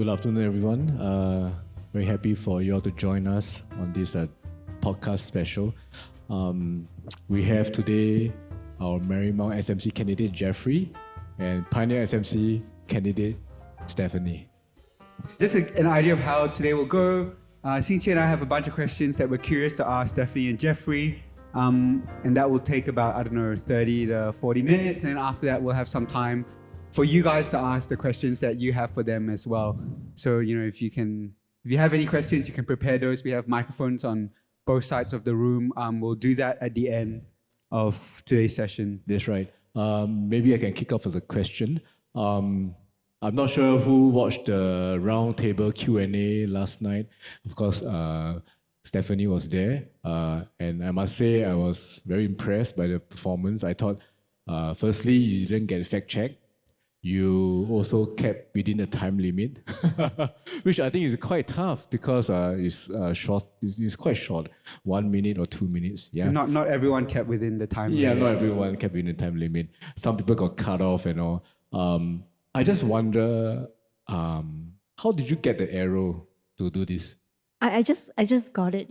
Good afternoon, everyone. Very happy for you all to join us on this podcast special. We have today our Marymount SMC candidate Jeffrey and Pioneer SMC candidate Stephanie. Just an idea of how today will go. Xingqi and I have a bunch of questions that we're curious to ask Stephanie and Jeffrey. And that will take about, 30 to 40 minutes. And then after that, we'll have some time for you guys to ask the questions that you have for them as well. So, if you have any questions, you can prepare those. We have microphones on both sides of the room. We'll do that at the end of today's session. That's right. Maybe I can kick off with a question. I'm not sure who watched the roundtable Q&A last night. Of course, Stephanie was there. And I must say, I was very impressed by the performance. I thought, firstly, you didn't get fact-checked. You also kept within the time limit, which I think is quite tough because it's short. It's quite short, 1 minute or 2 minutes. Yeah. Not everyone kept within the time limit. Yeah, not everyone kept within the time limit. Some people got cut off and all. I just wonder, how did you get the arrow to do this? I just got it.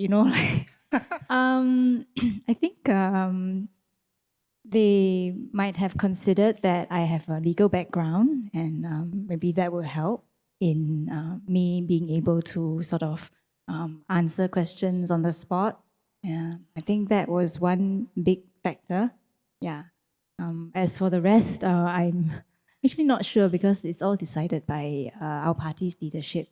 I think they might have considered that I have a legal background, and maybe that will help in me being able to sort of answer questions on the spot. Yeah, I think that was one big factor. Yeah. As for the rest, I'm actually not sure because it's all decided by our party's leadership.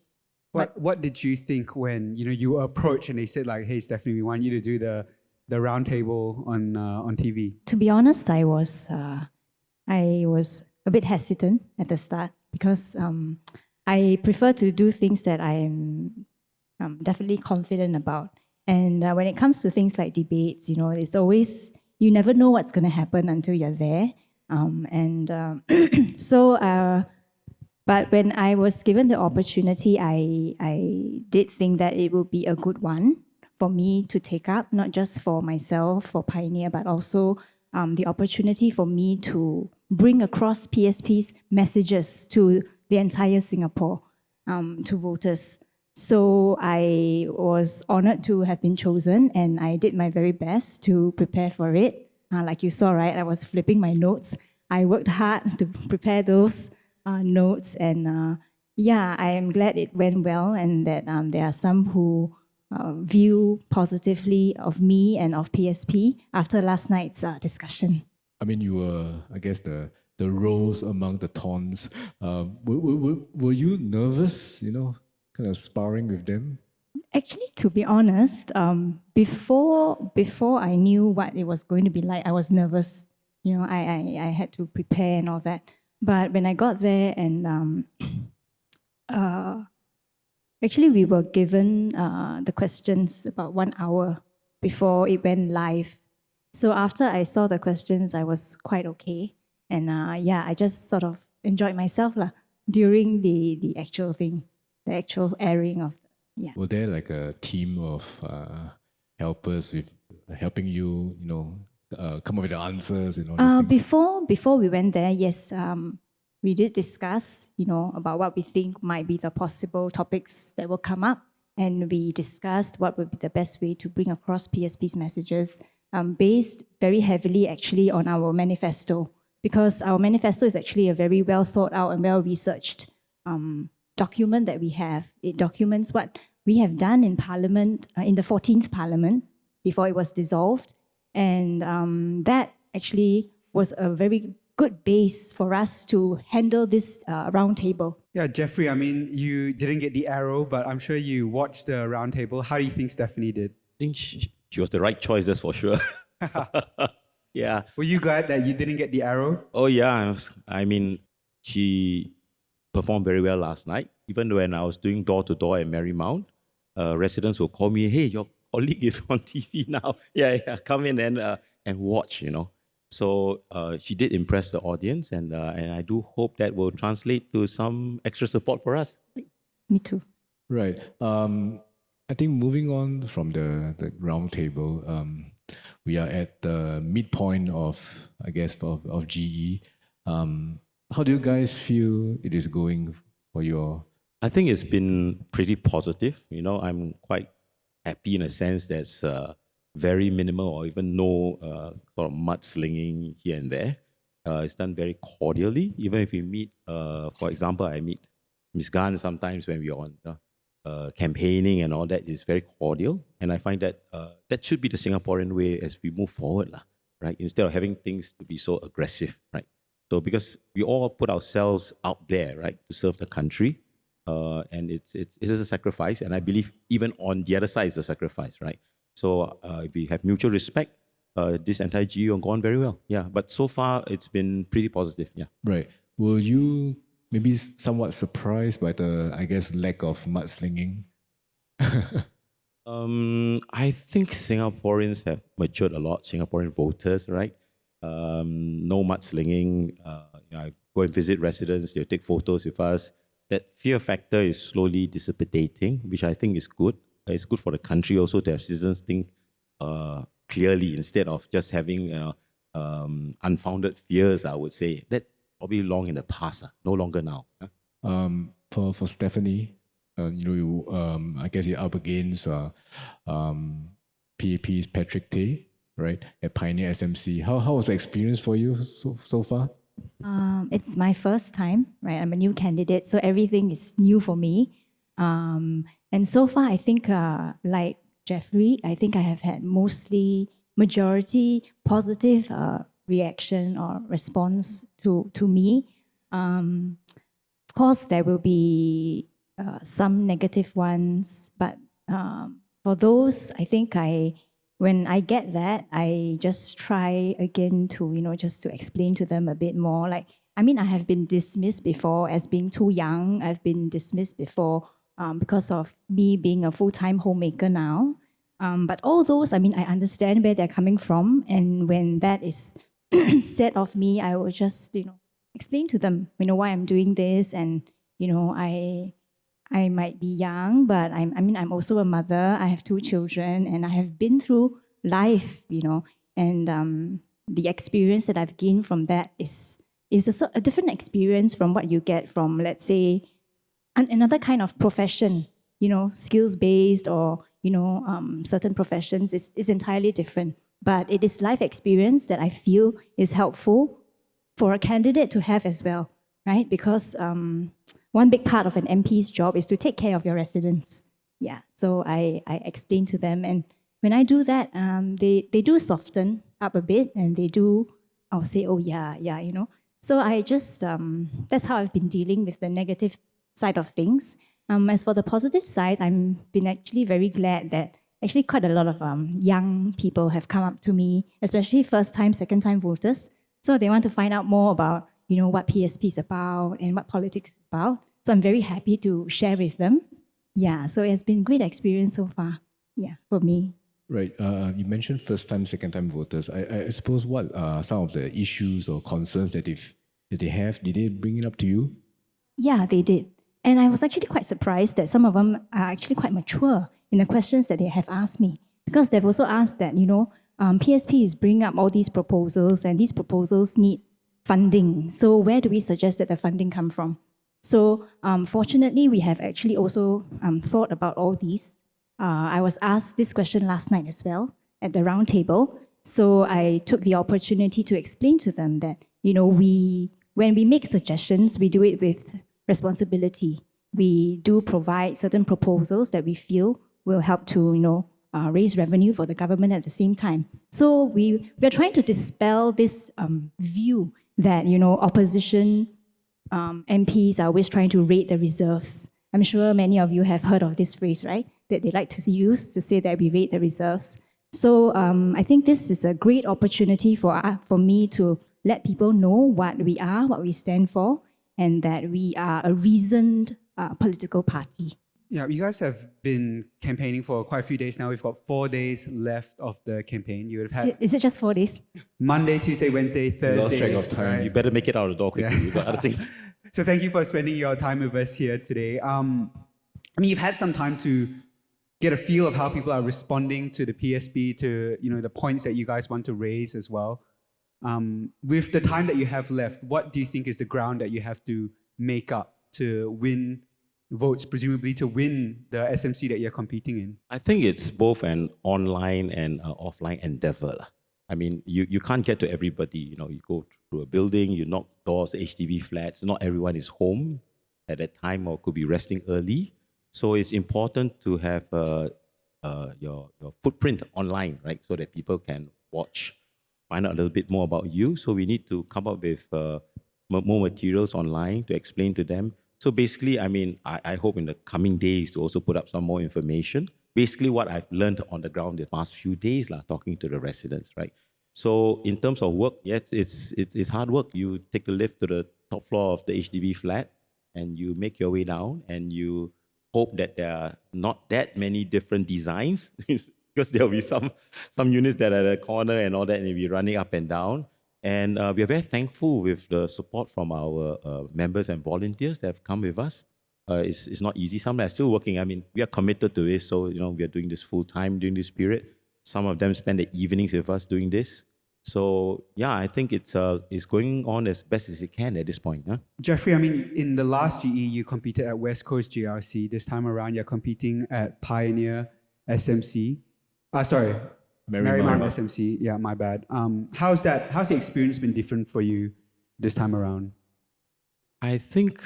What did you think when you were approached and they said like, "Hey, Stephanie, we want you to do the roundtable on TV"? To be honest, I was a bit hesitant at the start because I prefer to do things that I am definitely confident about. And when it comes to things like debates, it's always, you never know what's going to happen until you're there. But when I was given the opportunity, I did think that it would be a good one for me to take up, not just for myself, for Pioneer, but also the opportunity for me to bring across PSP's messages to the entire Singapore, to voters. So I was honored to have been chosen, and I did my very best to prepare for it. Like you saw, right? I was flipping my notes. I worked hard to prepare those notes, and I am glad it went well, and that there are some who view positively of me and of PSP after last night's discussion. I mean, you were, I guess, the rose among the thorns. Were you nervous, kind of sparring with them? Actually, to be honest, before I knew what it was going to be like, I was nervous. I had to prepare and all that. But when I got there and actually we were given the questions about 1 hour before it went live. So after I saw the questions, I was quite okay. And I just sort of enjoyed myself during the actual thing, the actual airing of Were there like a team of helpers with helping you, come up with the answers and all these things? Before we went there, yes, we did discuss, about what we think might be the possible topics that will come up, and we discussed what would be the best way to bring across PSP's messages, based very heavily actually on our manifesto, because our manifesto is actually a very well thought out and well researched document that we have. It documents what we have done in Parliament, in the 14th Parliament, before it was dissolved. And that actually was a very good base for us to handle this roundtable. Yeah, Jeffrey, I mean, you didn't get the arrow, but I'm sure you watched the roundtable. How do you think Stephanie did? I think she was the right choice, that's for sure. Yeah. Were you glad that you didn't get the arrow? Oh, yeah. I mean, she performed very well last night. Even when I was doing door-to-door at Marymount, residents will call me, "Hey, your colleague is on TV now. Yeah, come in and watch, So she did impress the audience, and I do hope that will translate to some extra support for us. Me too. Right. I think moving on from the round table, we are at the midpoint of, I guess, of GE. How do you guys feel it is going for your I think it's been pretty positive. I'm quite happy in a sense there's very minimal or even no sort of mudslinging here and there. It's done very cordially. Even if we meet, for example, I meet Ms. Gan sometimes when we're on campaigning and all that, it's very cordial. And I find that that should be the Singaporean way as we move forward, right? Instead of having things to be so aggressive, right? So because we all put ourselves out there, right, to serve the country, and it is a sacrifice, and I believe even on the other side is a sacrifice, right? So if we have mutual respect, this entire GE will go on very well. Yeah, but so far it's been pretty positive. Yeah. Right. Were you maybe somewhat surprised by the, I guess, lack of mudslinging? I think Singaporeans have matured a lot. Singaporean voters, right? No mudslinging. I go and visit residents. They'll take photos with us. That fear factor is slowly dissipating, which I think is good. It's good for the country also to have citizens think clearly instead of just having unfounded fears. I would say that probably long in the past, no longer now. For Stephanie, I guess you're up against PAP's Patrick Tay, right, at Pioneer SMC. How was the experience for you so far? It's my first time, right? I'm a new candidate, so everything is new for me. And so far, I think, like Jeffrey, I think I have had mostly majority positive reaction or response to me. Of course, there will be some negative ones, but for those, I think when I get that, I just try again to, just to explain to them a bit more. Like, I have been dismissed before as being too young. I've been dismissed before because of me being a full-time homemaker now. But all those, I understand where they're coming from. And when that is said of me, I will just, explain to them, why I'm doing this. And, I might be young, but I'm also a mother. I have 2 children and I have been through life, and the experience that I've gained from that is a different experience from what you get from, let's say, another kind of profession, skills-based or, certain professions is entirely different. But it is life experience that I feel is helpful for a candidate to have as well, right? Because one big part of an MP's job is to take care of your residents. Yeah, so I explain to them, and when I do that, they do soften up a bit, and I'll say, oh yeah, So I just, that's how I've been dealing with the negative side of things. As for the positive side, I've been actually very glad that actually quite a lot of young people have come up to me, especially first-time, second-time voters. So they want to find out more about, what PSP is about and what politics is about. So I'm very happy to share with them. Yeah, so it has been a great experience so far. Yeah, for me. Right. You mentioned first-time, second-time voters. I suppose what are some of the issues or concerns that they have? Did they bring it up to you? Yeah, they did. And I was actually quite surprised that some of them are actually quite mature in the questions that they have asked me. Because they've also asked that, PSP is bringing up all these proposals, and these proposals need funding. So where do we suggest that the funding come from? So fortunately, we have actually also thought about all these. I was asked this question last night as well at the roundtable. So I took the opportunity to explain to them that, when we make suggestions, we do it with responsibility. We do provide certain proposals that we feel will help to, raise revenue for the government at the same time. So we're trying to dispel this view that, opposition MPs are always trying to raid the reserves. I'm sure many of you have heard of this phrase, right? That they like to use to say that we raid the reserves. So I think this is a great opportunity for me to let people know what we are, what we stand for, and that we are a reasoned political party. Yeah, you guys have been campaigning for quite a few days now. We've got 4 days left of the campaign. You would have had Is it just 4 days? Monday, Tuesday, Wednesday, Thursday. Lost track of time. right? You better make it out of the door quickly. Yeah. We've got other things. So thank you for spending your time with us here today. You've had some time to get a feel of how people are responding to the PSP, to the points that you guys want to raise as well. With the time that you have left, what do you think is the ground that you have to make up to win votes, presumably, to win the SMC that you're competing in? I think it's both an online and offline endeavor, lah. I mean, you can't get to everybody. You go through a building, you knock doors, HDB flats. Not everyone is home at that time or could be resting early. So it's important to have your footprint online, right? So that people can watch, find out a little bit more about you. So we need to come up with more materials online to explain to them. So basically, I mean, I hope in the coming days to also put up some more information. Basically, what I've learned on the ground the past few days, talking to the residents, right? So in terms of work, yes, it's hard work. You take the lift to the top floor of the HDB flat, and you make your way down, and you hope that there are not that many different designs, because there'll be some units that are at the corner and all that, and you'll be running up and down. And we are very thankful with the support from our members and volunteers that have come with us. It's not easy. Some are still working. I mean, we are committed to this, so we are doing this full time during this period. Some of them spend the evenings with us doing this. So yeah, I think it's going on as best as it can at this point. Huh? Jeffrey, I mean, in the last GE, you competed at West Coast GRC. This time around, you're competing at Pioneer SMC. Marymount SMC. Yeah, my bad. How's the experience been different for you this time around? I think,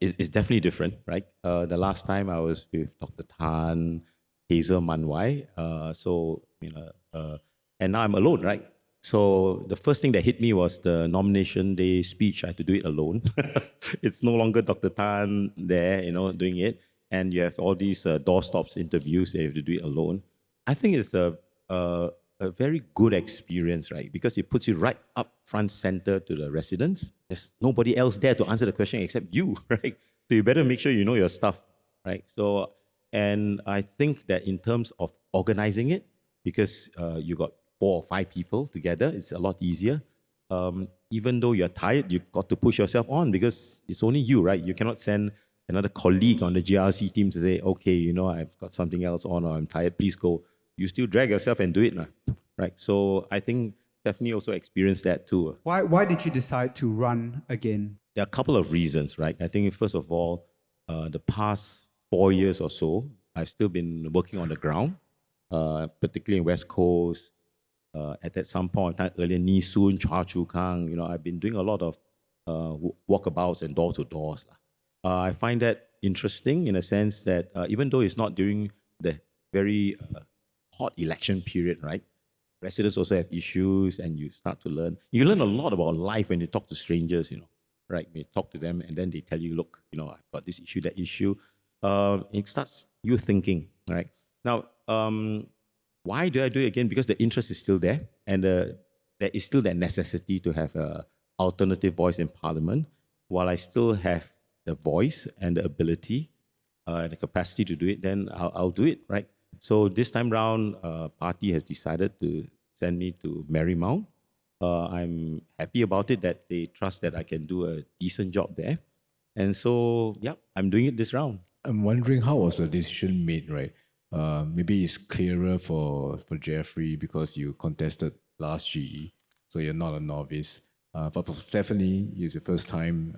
it's definitely different, right? The last time I was with Dr. Tan, Hazel Manwai, and now I'm alone, right? So the first thing that hit me was the nomination day speech. I had to do it alone. It's no longer Dr. Tan there, doing it. And you have all these doorstops interviews that you have to do it alone. I think it's a very good experience, right? Because it puts you right up front center to the residents. There's nobody else there to answer the question except you, right? So you better make sure you know your stuff, right? So, and I think that in terms of organizing it, because you got 4 or 5 people together, it's a lot easier. Even though you're tired, you've got to push yourself on because it's only you, right? You cannot send another colleague on the GRC team to say, okay, I've got something else on or I'm tired, please go. You still drag yourself and do it, right? So I think Stephanie also experienced that too. Why did you decide to run again? There are a couple of reasons, right? I think first of all, the past 4 years or so, I've still been working on the ground, particularly in West Coast. At some point in time, earlier, Nee Soon, Chua Chu Kang, I've been doing a lot of walkabouts and door-to-doors. I find that interesting in a sense that even though it's not during the very hot election period, right? Residents also have issues and you start to learn. You learn a lot about life when you talk to strangers, right? You talk to them and then they tell you, look, I've got this issue, that issue. It starts you thinking, right? Now, why do I do it again? Because the interest is still there and there is still that necessity to have an alternative voice in Parliament while I still have the voice and the ability and the capacity to do it, then I'll do it, right? So this time round, party has decided to send me to Marymount. I'm happy about it that they trust that I can do a decent job there. And so, yeah, I'm doing it this round. I'm wondering how was the decision made, right? Maybe it's clearer for Jeffrey because you contested last GE, so you're not a novice. But for Stephanie, it's your first time.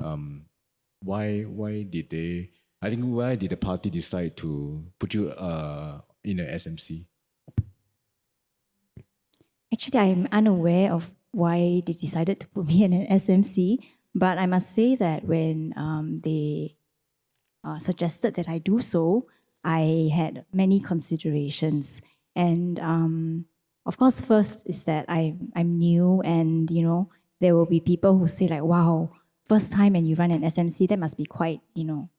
Why did the party decide to put you in an SMC? Actually, I'm unaware of why they decided to put me in an SMC, but I must say that when they suggested that I do so, I had many considerations. And of course, first is that I'm new and, there will be people who say like, wow, first time and you run an SMC, that must be quite,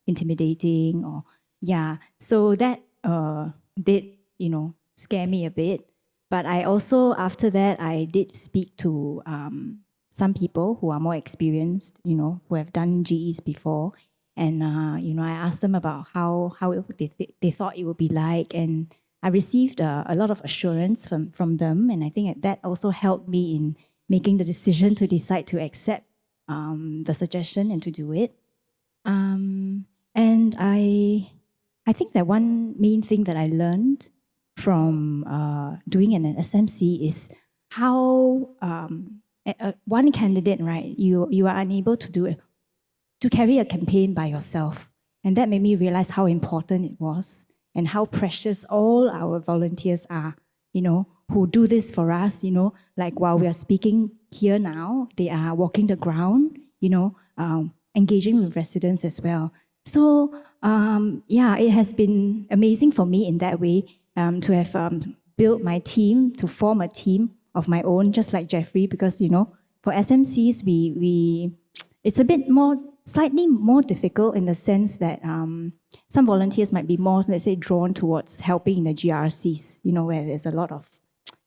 intimidating or, yeah. So that did, scare me a bit. But I also, after that, I did speak to some people who are more experienced, who have done GEs before. And, I asked them about how they thought it would be like. And I received a lot of assurance from them. And I think that also helped me in making the decision to decide to accept the suggestion and to do it. And I think that one main thing that I learned from doing an SMC is how one candidate, right, you are unable to do it, to carry a campaign by yourself. And that made me realize how important it was and how precious all our volunteers are, who do this for us, like while we are speaking here now, they are walking the ground, engaging with residents as well. So, it has been amazing for me in that way to have built my team, to form a team of my own, just like Jeffrey, because, for SMCs, it's a bit slightly more difficult in the sense that some volunteers might be more, let's say, drawn towards helping in the GRCs, where there's a lot of,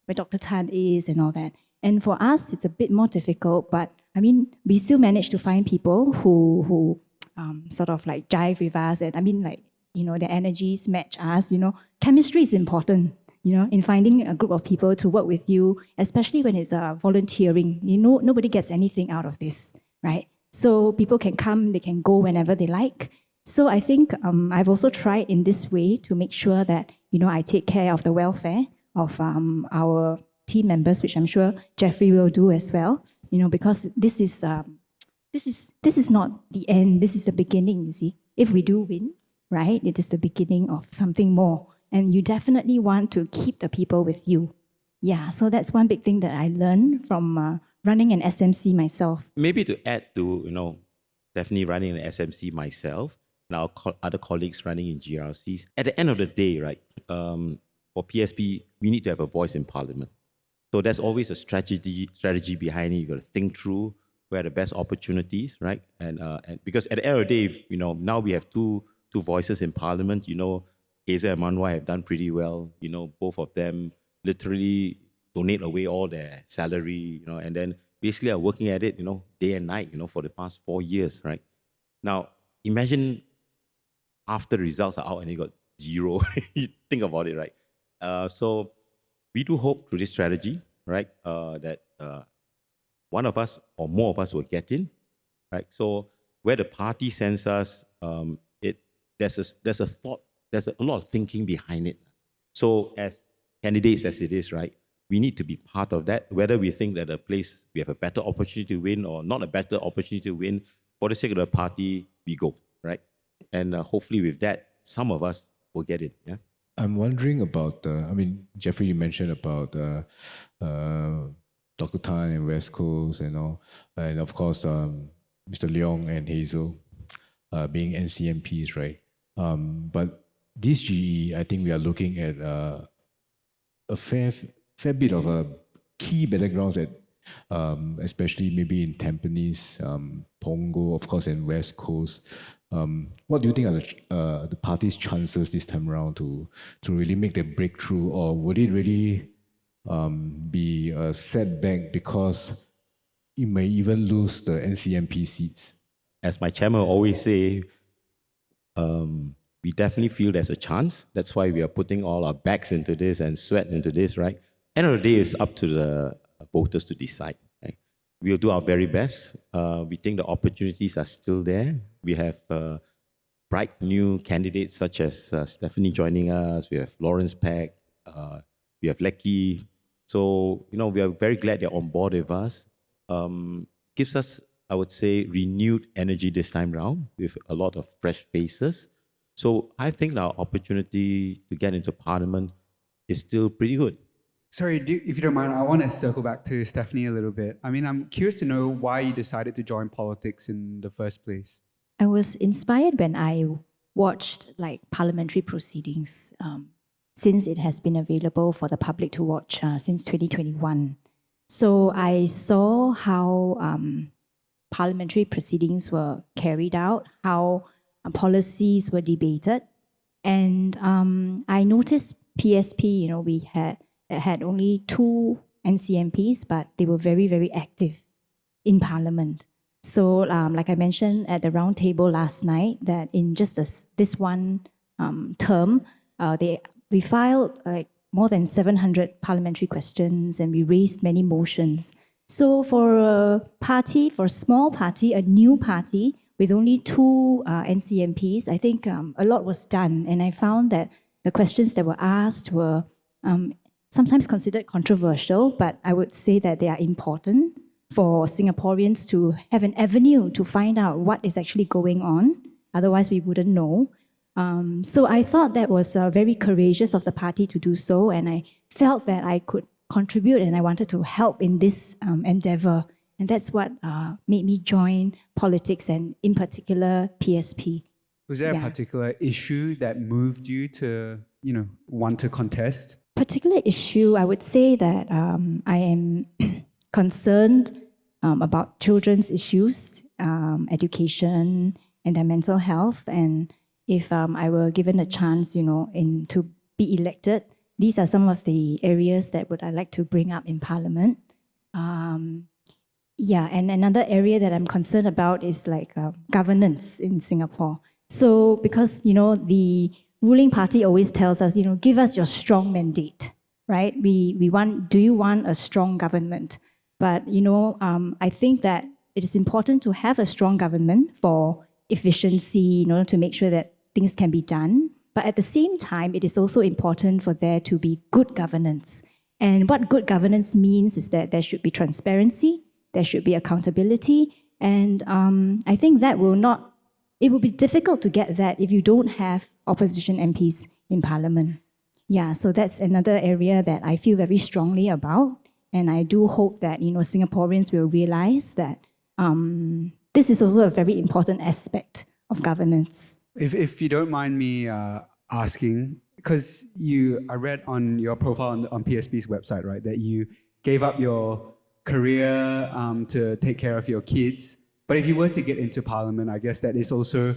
where Dr. Tan is and all that. And for us, it's a bit more difficult, but I mean, we still manage to find people who sort of like jive with us. And I mean, like, their energies match us, Chemistry is important, in finding a group of people to work with you, especially when it's volunteering. Nobody gets anything out of this, right? So people can come, they can go whenever they like. So I think I've also tried in this way to make sure that, I take care of the welfare of our team members, which I'm sure Jeffrey will do as well, because this is not the end, this is the beginning, you see. If we do win, right, it is the beginning of something more. And you definitely want to keep the people with you. Yeah, so that's one big thing that I learned from running an SMC myself. Maybe to add to, definitely running an SMC myself and our other colleagues running in GRCs, at the end of the day, right, for PSP, we need to have a voice in Parliament. So there's always a strategy behind it. You got to think through where are the best opportunities, right? And because at the end of the day, now we have two voices in Parliament. Hazel and Manwai have done pretty well. Both of them literally donate away all their salary, and then basically are working at it, day and night, for the past 4 years, right? Now, imagine after the results are out and you got zero. You think about it, right? So we do hope through this strategy, right, that one of us or more of us will get in, right? So where the party sends us, there's a thought, there's a lot of thinking behind it. So as candidates as it is, right, we need to be part of that, whether we think that a place we have a better opportunity to win or not a better opportunity to win. For the sake of the party, we go, right? And hopefully with that, some of us will get it, yeah? I'm wondering about, Jeffrey, you mentioned about Dr. Tan and West Coast and all, and of course, Mr. Leong and Hazel being NCMPs, right? But this GE, I think we are looking at a fair bit of a key battlegrounds at, especially maybe in Tampines, Punggol, of course, and West Coast. What do you think are the party's chances this time around to really make the breakthrough, or would it really be a setback because you may even lose the NCMP seats? As my chairman always say, we definitely feel there's a chance. That's why we are putting all our backs into this and sweat into this, right? End of the day, it's up to the voters to decide. Right? We'll do our very best. We think the opportunities are still there. We have bright new candidates such as Stephanie joining us. We have Lawrence Peck. We have Lecky. So, we are very glad they're on board with us. Gives us, I would say, renewed energy this time round with a lot of fresh faces. So I think our opportunity to get into Parliament is still pretty good. Sorry, if you don't mind, I want to circle back to Stephanie a little bit. I'm curious to know why you decided to join politics in the first place. I was inspired when I watched parliamentary proceedings since it has been available for the public to watch since 2021. So I saw how parliamentary proceedings were carried out, how policies were debated, and I noticed PSP, we had only 2 NCMPs, but they were very, very active in Parliament. So like I mentioned at the roundtable last night, that in just this one term, we filed more than 700 parliamentary questions, and we raised many motions. So for a small party, a new party with only 2 NCMPs, I think a lot was done. And I found that the questions that were asked were sometimes considered controversial, but I would say that they are important for Singaporeans to have an avenue to find out what is actually going on Otherwise, we wouldn't know. So I thought that was very courageous of the party to do so, and I felt that I could contribute and I wanted to help in this endeavor. And that's what made me join politics and in particular PSP. Was there a Yeah. particular issue that moved you to, want to contest? Particular issue, I would say that I am concerned about children's issues, education, and their mental health. And if I were given a chance, to be elected, these are some of the areas that I'd like to bring up in Parliament. And another area that I'm concerned about is like governance in Singapore. So because, the ruling party always tells us, give us your strong mandate, right? Do you want a strong government? But, I think that it is important to have a strong government for efficiency, to make sure that things can be done. But at the same time, it is also important for there to be good governance. And what good governance means is that there should be transparency, there should be accountability. And I think that it will be difficult to get that if you don't have opposition MPs in Parliament. Yeah, so that's another area that I feel very strongly about. And I do hope that, Singaporeans will realize that this is also a very important aspect of governance. If you don't mind me asking, because I read on your profile on PSP's website, right, that you gave up your career to take care of your kids. But if you were to get into Parliament, I guess that is also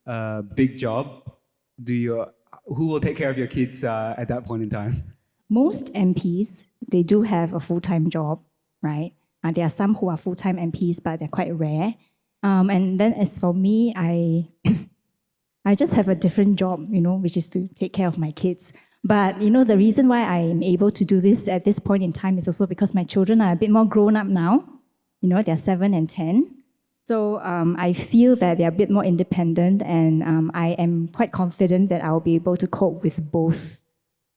a big job. Who will take care of your kids at that point in time? Most MPs, they do have a full-time job, right? There are some who are full-time MPs, but they're quite rare. And then as for me, I just have a different job, which is to take care of my kids. But, the reason why I am able to do this at this point in time is also because my children are a bit more grown up now. They're 7 and 10. So I feel that they're a bit more independent, and I am quite confident that I'll be able to cope with both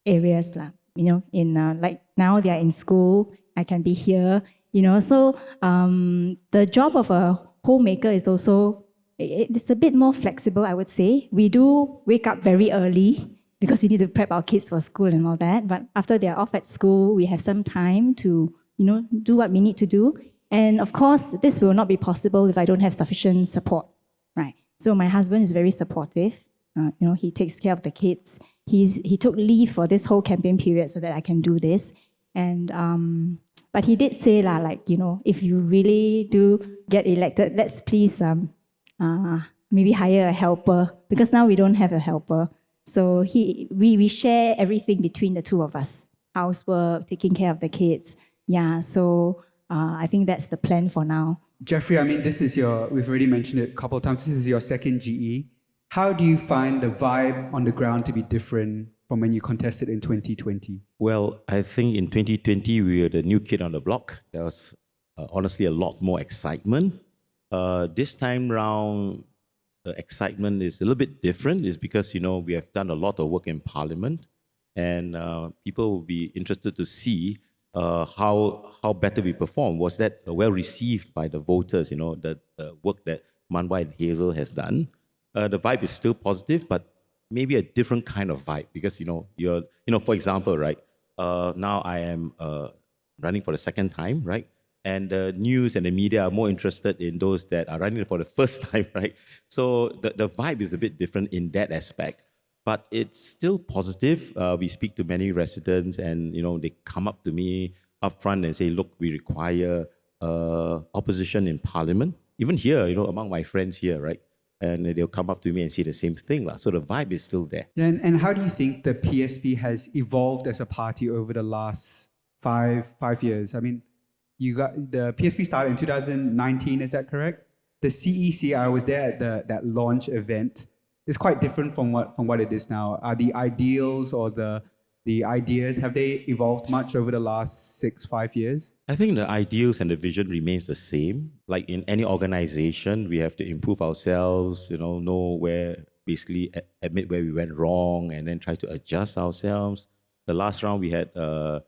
areas. Like now they're in school, I can be here, So the job of a homemaker is also, it's a bit more flexible, I would say. We do wake up very early because we need to prep our kids for school and all that. But after they're off at school, we have some time to, do what we need to do. And of course, this will not be possible if I don't have sufficient support, right? So my husband is very supportive. He takes care of the kids. He took leave for this whole campaign period so that I can do this. And but he did say if you really do get elected, let's please maybe hire a helper, because now we don't have a helper. So we share everything between the two of us: housework, taking care of the kids. Yeah, so I think that's the plan for now. Jeffrey, we've already mentioned it a couple of times, this is your second GE. How do you find the vibe on the ground to be different from when you contested in 2020? Well, I think in 2020, we were the new kid on the block. There was honestly a lot more excitement. This time round, the excitement is a little bit different. It's because, we have done a lot of work in Parliament, and people will be interested to see how better we perform. Was that well received by the voters, the work that Manwai and Hazel has done? The vibe is still positive, but maybe a different kind of vibe, because, for example, right, now I am running for the second time, right? And the news and the media are more interested in those that are running for the first time, right? So the vibe is a bit different in that aspect, but it's still positive. We speak to many residents, and they come up to me upfront and say, "Look, we require opposition in Parliament." Even here, among my friends here, right? And they'll come up to me and say the same thing, lah. So the vibe is still there. And how do you think the PSP has evolved as a party over the last five years? You got the PSP started in 2019, is that correct? The CEC, I was there at that launch event. It's quite different from what it is now. Are the ideals or the ideas, have they evolved much over the last 5 years? I think the ideals and the vision remains the same. Like in any organization, we have to improve ourselves, know where, basically admit where we went wrong, and then try to adjust ourselves. The last round, we had a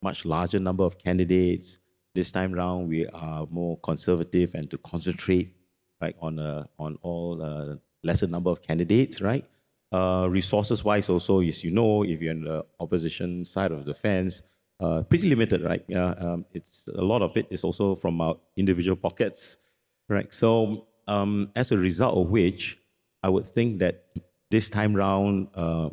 much larger number of candidates. This time round, we are more conservative and to concentrate, right, on all lesser number of candidates, right? Resources-wise also, as you know, if you're on the opposition side of the fence, pretty limited, right? It's a lot of it is also from our individual pockets, right? So as a result of which, I would think that this time round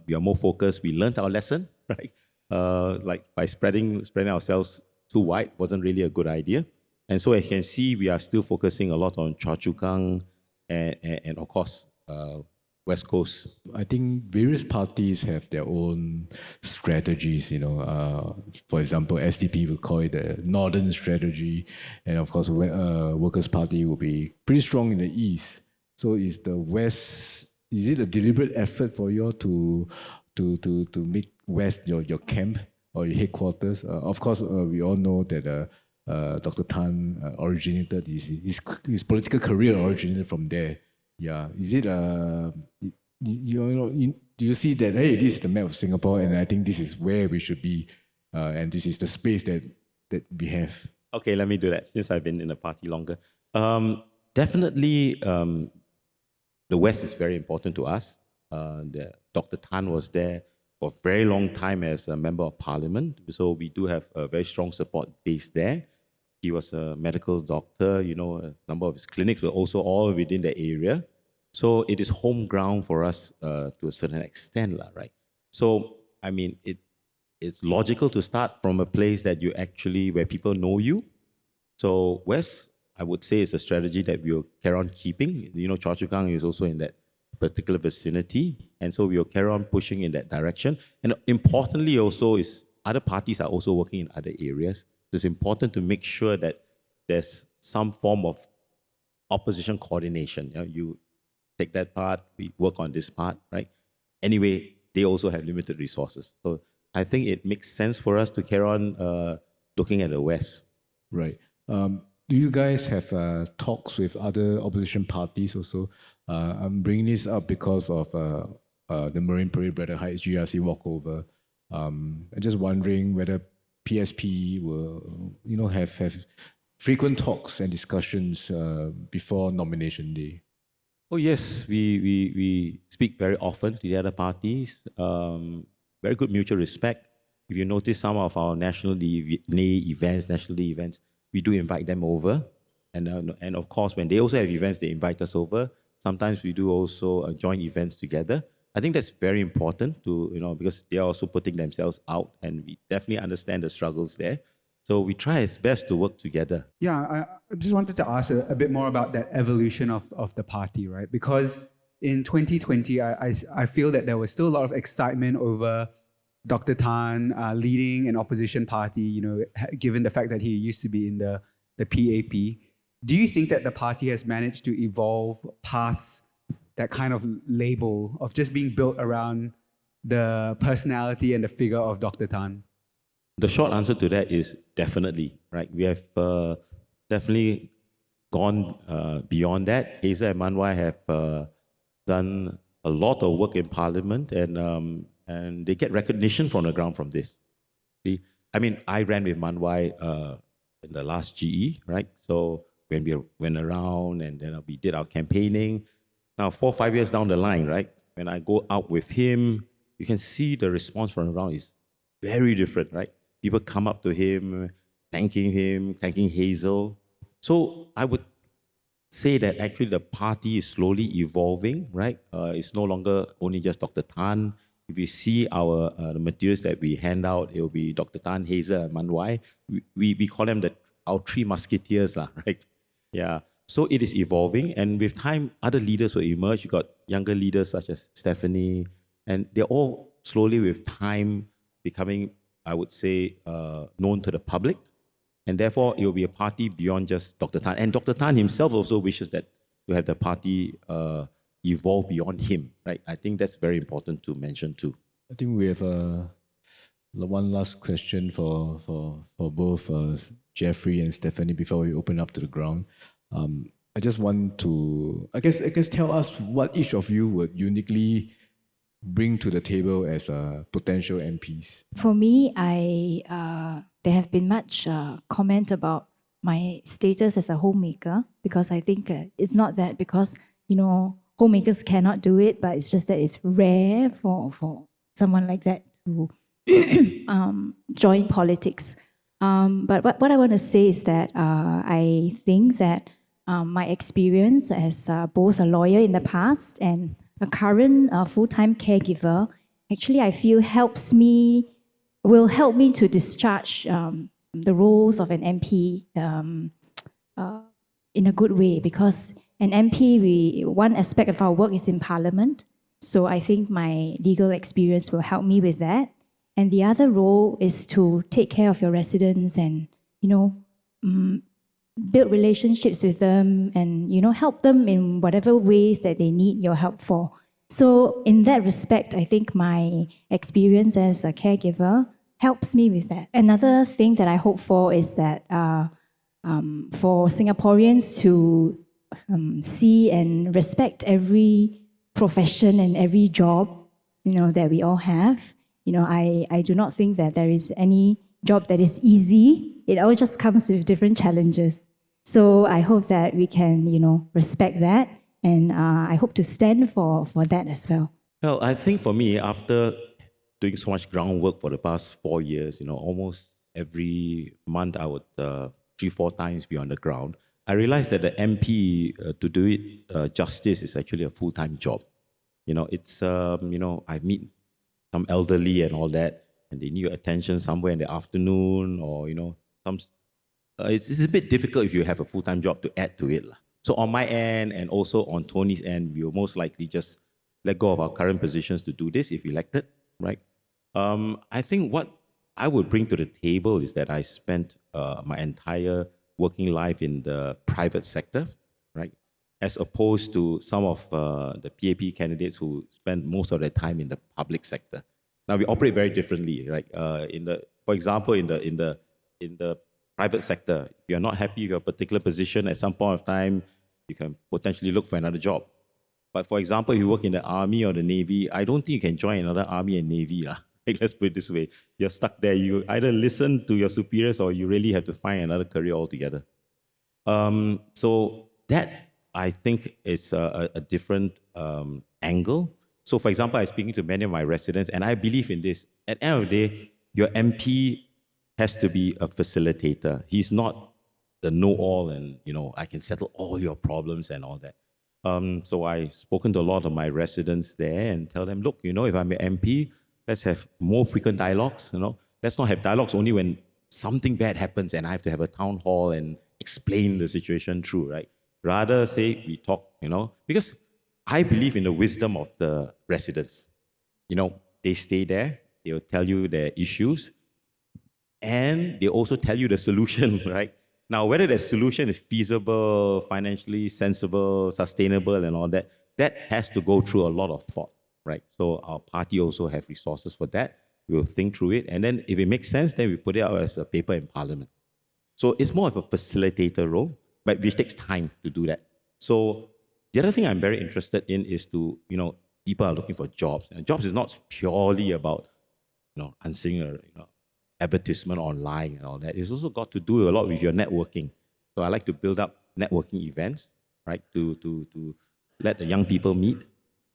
we are more focused. We learned our lesson, right? Like by spreading ourselves too wide wasn't really a good idea. And so as you can see, we are still focusing a lot on Choa Chu Kang and of course, West Coast. I think various parties have their own strategies. For example, SDP will call it the Northern strategy, and of course, Workers' Party will be pretty strong in the East. So, is the West? Is it a deliberate effort for you all to make West your camp or your headquarters? Of course, we all know that Dr. Tan originated his political career originated from there. Yeah, is it do you see that, hey, this is the map of Singapore, and I think this is where we should be, and this is the space that we have? Okay, let me do that since I've been in the party longer. Definitely, the West is very important to us. Dr. Tan was there for a very long time as a member of parliament, so we do have a very strong support base there. He was a medical doctor, a number of his clinics were also all within the area. So it is home ground for us to a certain extent, right? So, I mean, it's logical to start from a place that where people know you. So West, I would say, is a strategy that we'll carry on keeping. Choa Chu Kang is also in that particular vicinity. And so we'll carry on pushing in that direction. And importantly also is other parties are also working in other areas. It's important to make sure that there's some form of opposition coordination. You take that part, we work on this part, right? Anyway, they also have limited resources. So I think it makes sense for us to carry on looking at the West. Right. Do you guys have talks with other opposition parties also? I'm bringing this up because of the Marine Parade Braddock Heights GRC walkover. I'm just wondering whether PSP will, have frequent talks and discussions before nomination day. Oh yes, we speak very often to the other parties. Very good mutual respect. If you notice some of our national day events, we do invite them over, and of course when they also have events, they invite us over. Sometimes we do also joint events together. I think that's very important to, because they are also putting themselves out, and we definitely understand the struggles there. So we try as best to work together. Yeah, I just wanted to ask a bit more about that evolution of the party, right? Because in 2020, I feel that there was still a lot of excitement over Dr. Tan leading an opposition party, given the fact that he used to be in the PAP. Do you think that the party has managed to evolve past that kind of label of just being built around the personality and the figure of Dr. Tan? The short answer to that is definitely, right? We have definitely gone beyond that. Hazel and Manwai have done a lot of work in Parliament, and they get recognition from the ground from this. See, I mean, I ran with Manwai in the last GE, right? So when we went around and then we did our campaigning. Now, 4 or 5 years down the line, right? When I go out with him, you can see the response from around is very different, right? People come up to him, thanking Hazel. So I would say that actually the party is slowly evolving, right? It's no longer only just Dr. Tan. If you see our the materials that we hand out, it will be Dr. Tan, Hazel, and Manwai. We call them our three musketeers, right? Yeah. So it is evolving, and with time, other leaders will emerge. You got younger leaders such as Stephanie, and they're all slowly with time becoming, I would say, known to the public. And therefore, it will be a party beyond just Dr. Tan. And Dr. Tan himself also wishes that to have the party evolve beyond him, right? I think that's very important to mention too. I think we have one last question for both Jeffrey and Stephanie before we open up to the ground. I just want to, I guess tell us what each of you would uniquely bring to the table as potential MPs. For me, there have been much comment about my status as a homemaker, because I think it's not that because, homemakers cannot do it, but it's just that it's rare for someone like that to join politics. But what I want to say is that I think that my experience as both a lawyer in the past and a current full-time caregiver, actually I feel will help me to discharge the roles of an MP in a good way, because an MP, one aspect of our work is in Parliament. So I think my legal experience will help me with that. And the other role is to take care of your residents and, build relationships with them and, help them in whatever ways that they need your help for. So in that respect, I think my experience as a caregiver helps me with that. Another thing that I hope for is that for Singaporeans to see and respect every profession and every job, that we all have. I do not think that there is any job that is easy. It all just comes with different challenges. So I hope that we can, respect that, and I hope to stand for that as well. Well, I think for me, after doing so much groundwork for the past 4 years, almost every month I would 3-4 times be on the ground. I realized that the MP, to do it justice, is actually a full-time job. It's I meet some elderly and all that, and they need your attention somewhere in the afternoon, or it's a bit difficult if you have a full-time job to add to it. So on my end and also on Tony's end, we'll most likely just let go of our current positions to do this if elected, right? I think what I would bring to the table is that I spent my entire working life in the private sector, right? As opposed to some of the PAP candidates who spend most of their time in the public sector. Now we operate very differently, right? For example, in the private sector, if you're not happy with your particular position, at some point of time, you can potentially look for another job. But for example, if you work in the army or the navy, I don't think you can join another army and navy. Let's put it this way. You're stuck there. You either listen to your superiors or you really have to find another career altogether. So that, I think, is a different angle. So for example, I'm speaking to many of my residents, and I believe in this. At the end of the day, your MP has to be a facilitator. He's not the know-all and, I can settle all your problems and all that. So I've spoken to a lot of my residents there and tell them, look, if I'm an MP, let's have more frequent dialogues. Let's not have dialogues only when something bad happens and I have to have a town hall and explain the situation through, right? Rather, say we talk, because I believe in the wisdom of the residents. They stay there, they'll tell you their issues, and they also tell you the solution, right? Now, whether the solution is feasible, financially sensible, sustainable, and all that, that has to go through a lot of thought, right? So our party also have resources for that. We'll think through it, and then if it makes sense, then we put it out as a paper in Parliament. So it's more of a facilitator role, but which takes time to do that. So the other thing I'm very interested in is to, people are looking for jobs, and jobs is not purely about, answering a, advertisement online and all that. It's also got to do a lot with your networking. So I like to build up networking events, right, to let the young people meet,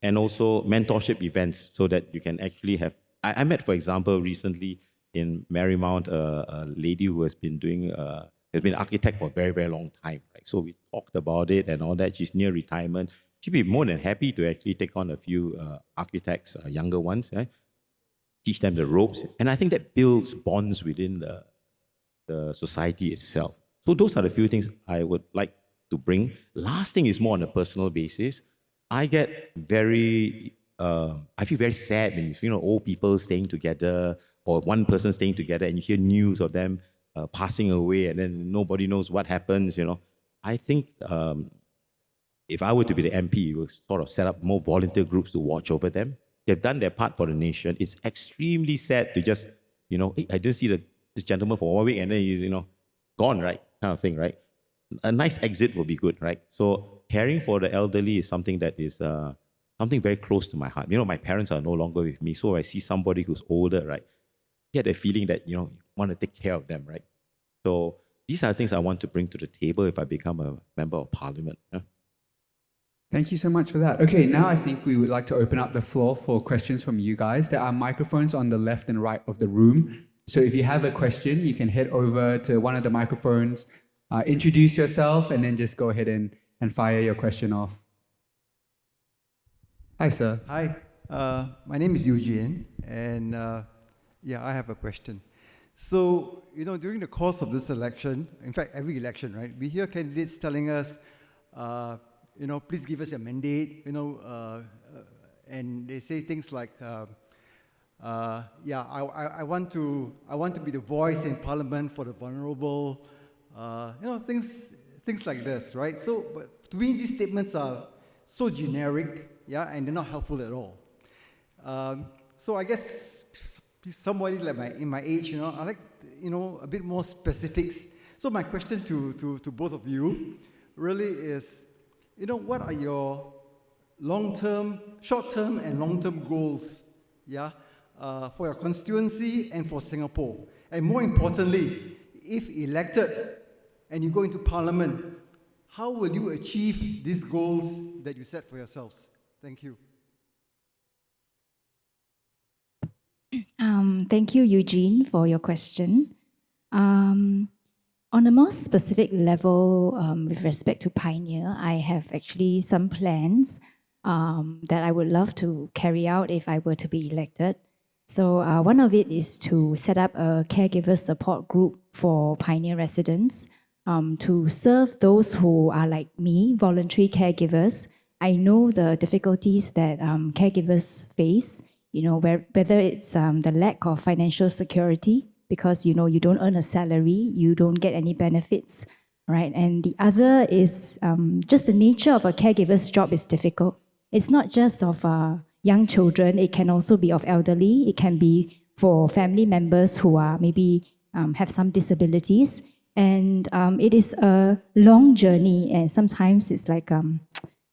and also mentorship events so that you can actually have. I met, for example, recently in Marymount, a lady who has been has been an architect for a very, very long time, right? So we talked about it and all that. She's near retirement. She'd be more than happy to actually take on a few architects, younger ones, right? Teach them the ropes. And I think that builds bonds within the society itself. So those are the few things I would like to bring. Last thing is more on a personal basis. I get I feel very sad when you see old people staying together or one person staying together and you hear news of them passing away and then nobody knows what happens, I think if I were to be the MP, we would sort of set up more volunteer groups to watch over them. They've done their part for the nation. It's extremely sad to just, hey, I didn't see this gentleman for 1 week and then he's, gone, right? Kind of thing, right? A nice exit would be good, right? So caring for the elderly is something that is something very close to my heart. My parents are no longer with me, so I see somebody who's older, right? Get a feeling that, you want to take care of them, right? So these are things I want to bring to the table if I become a member of parliament. Thank you so much for that. Okay, now I think we would like to open up the floor for questions from you guys. There are microphones on the left and right of the room. So if you have a question, you can head over to one of the microphones, introduce yourself, and then just go ahead and fire your question off. Hi, sir. Hi, my name is Eugene, and I have a question. So, during the course of this election, in fact, every election, right, we hear candidates telling us, please give us a mandate, and they say things like, I want to be the voice in Parliament for the vulnerable, things like this, right? So, but to me, these statements are so generic, and they're not helpful at all. So I guess somebody like in my age, I like, a bit more specifics. So my question to both of you really is, what are your long-term, short-term and long-term goals, for your constituency and for Singapore? And more importantly, if elected and you go into Parliament, how will you achieve these goals that you set for yourselves? Thank you. Thank you, Eugene, for your question. On a more specific level, with respect to Pioneer, I have actually some plans that I would love to carry out if I were to be elected. So one of it is to set up a caregiver support group for Pioneer residents to serve those who are like me, voluntary caregivers. I know the difficulties that caregivers face, whether it's the lack of financial security, because, you don't earn a salary, you don't get any benefits, right? And the other is just the nature of a caregiver's job is difficult. It's not just of young children, it can also be of elderly, it can be for family members who are maybe have some disabilities. And it is a long journey, and sometimes it's like,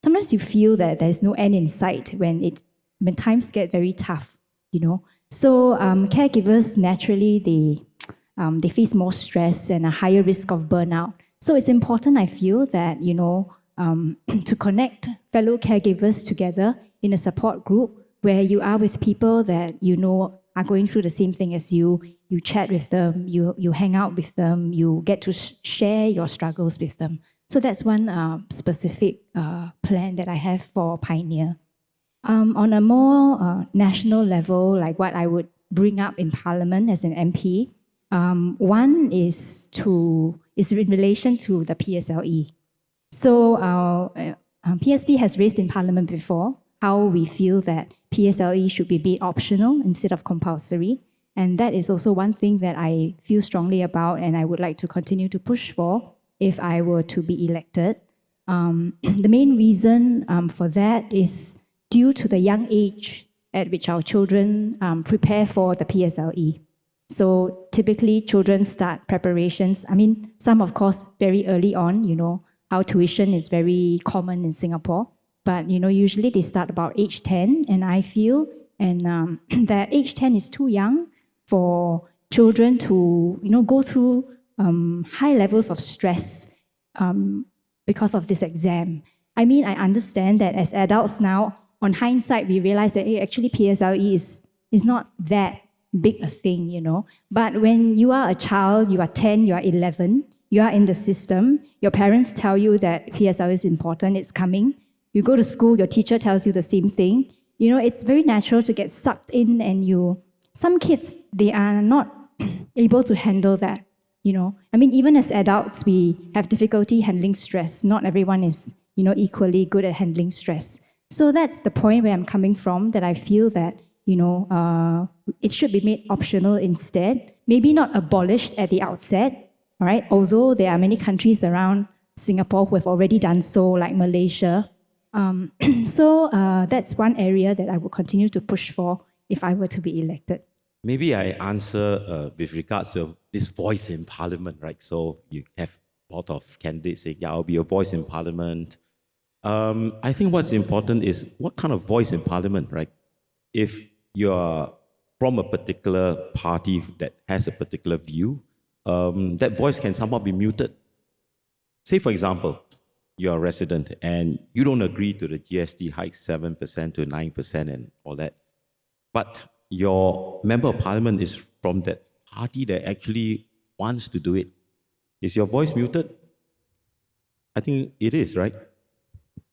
sometimes you feel that there's no end in sight when times get very tough, So caregivers, naturally, they face more stress and a higher risk of burnout. So it's important, I feel, that, to connect fellow caregivers together in a support group where you are with people that are going through the same thing as you. You chat with them, you hang out with them, you get to share your struggles with them. So that's one specific plan that I have for Pioneer. On a more national level, like what I would bring up in Parliament as an MP, one is in relation to the PSLE. So PSP has raised in Parliament before how we feel that PSLE should be made optional instead of compulsory. And that is also one thing that I feel strongly about and I would like to continue to push for if I were to be elected. The main reason for that is due to the young age at which our children prepare for the PSLE. So typically children start preparations. Some of course very early on, how tuition is very common in Singapore. But usually they start about age 10, and I feel that age 10 is too young for children to go through high levels of stress because of this exam. I understand that as adults now, on hindsight, we realize that actually PSLE is not that big a thing, But when you are a child, you are 10, you are 11, you are in the system, your parents tell you that PSLE is important, it's coming. You go to school, your teacher tells you the same thing. It's very natural to get sucked in, and some kids, they are not able to handle that, even as adults, we have difficulty handling stress. Not everyone is, equally good at handling stress. So that's the point where I'm coming from, that I feel that, it should be made optional instead. Maybe not abolished at the outset, all right? Although there are many countries around Singapore who have already done so, like Malaysia. So that's one area that I will continue to push for if I were to be elected. Maybe I answer with regards to this voice in Parliament, right? So you have a lot of candidates saying, I'll be a voice in Parliament. I think what's important is what kind of voice in Parliament, right? If you're from a particular party that has a particular view, that voice can somewhat be muted. Say, for example, you're a resident and you don't agree to the GST hike 7% to 9% and all that, but your member of parliament is from that party that actually wants to do it. Is your voice muted? I think it is, right?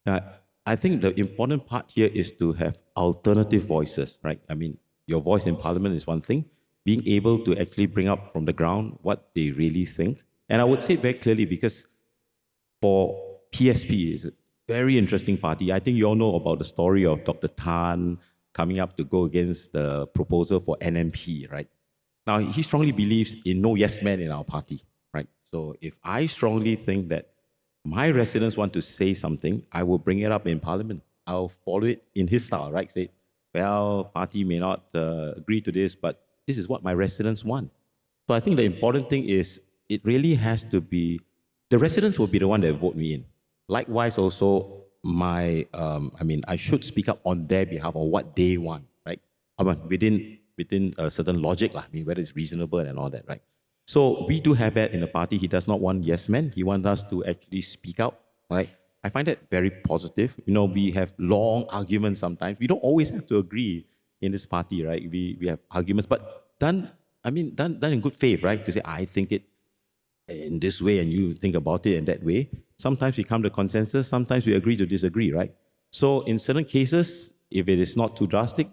I think the important part here is to have alternative voices, right? I mean, your voice in parliament is one thing, being able to actually bring up from the ground what they really think. And I would say very clearly, because for PSP is a very interesting party. I think you all know about the story of Dr. Tan coming up to go against the proposal for NMP, right? Now, he strongly believes in no yes men in our party, right? So if I strongly think that my residents want to say something, I will bring it up in parliament. I'll follow it in his style, right? Say, well, party may not agree to this, but this is what my residents want. So I think the important thing is it really has to be, the residents will be the one that vote me in. Likewise, also, I should speak up on their behalf on what they want, right? I mean, within a certain logic, I mean, whether it's reasonable and all that, right? So we do have that in the party. He does not want yes men. He wants us to actually speak out, right? I find that very positive. You know, we have long arguments sometimes. We don't always have to agree in this party, right? We have arguments, but done in good faith, right? To say, I think it in this way and you think about it in that way. Sometimes we come to consensus, sometimes we agree to disagree, right? So in certain cases, if it is not too drastic,